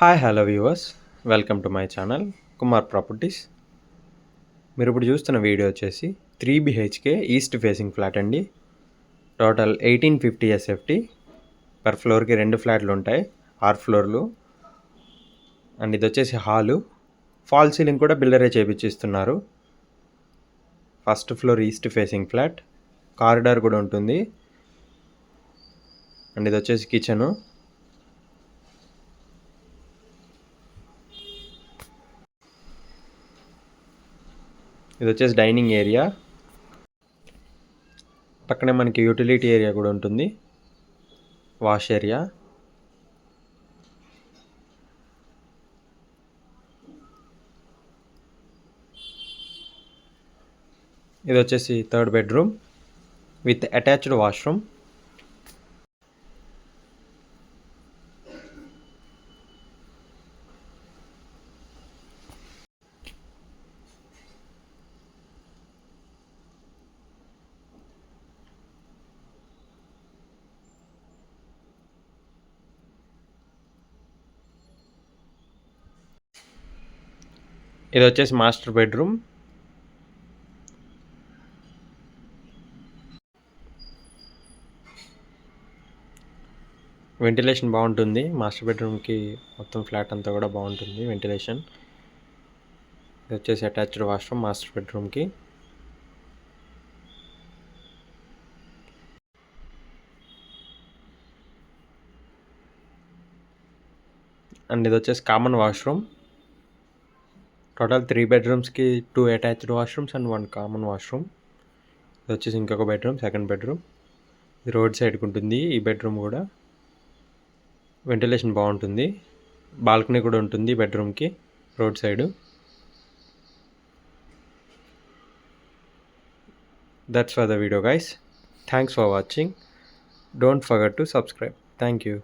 Hi hello viewers, welcome to my channel Kumar properties. మీరు ఇప్పుడు చూస్తున్న వీడియో వచ్చేసి 3 BHK ఈస్ట్ ఫేసింగ్ ఫ్లాట్ అండి. Total 1850 SFT. పర్ ఫ్లోర్కి 2 ఫ్లాట్లు ఉంటాయి, 6 ఫ్లోర్లు. అండ్ ఇది వచ్చేసి హాలు. ఫాల్ సీలింగ్ కూడా బిల్డరే చేపించిస్తున్నారు. First floor east facing flat, corridor కూడా ఉంటుంది. అండ్ ఇది వచ్చేసి కిచెను. ఇది వచ్చేసి డైనింగ్ ఏరియా. పక్కనే మనకి యూటిలిటీ ఏరియా కూడా ఉంటుంది, వాష్ ఏరియా. ఇది వచ్చేసి 3rd bedroom with attached washroom. ఇది వచ్చేసి మాస్టర్ బెడ్రూమ్. వెంటిలేషన్ బాగుంటుంది మాస్టర్ బెడ్రూమ్కి. మొత్తం ఫ్లాట్ అంతా కూడా బాగుంటుంది వెంటిలేషన్. ఇది వచ్చేసి అటాచ్డ్ వాష్రూమ్ మాస్టర్ బెడ్రూమ్కి. అండ్ ఇది వచ్చేసి common washroom. Total 3 బెడ్రూమ్స్కి 2 attached washrooms and 1 common washroom. ఇది వచ్చేసి ఇంకొక బెడ్రూమ్, 2nd బెడ్రూమ్. ఇది రోడ్ సైడ్కి ఉంటుంది ఈ బెడ్రూమ్ కూడా. వెంటిలేషన్ బాగుంటుంది. బాల్కనీ కూడా ఉంటుంది బెడ్రూమ్కి road side. That's for the video guys. Thanks for watching. Don't forget to subscribe. Thank you.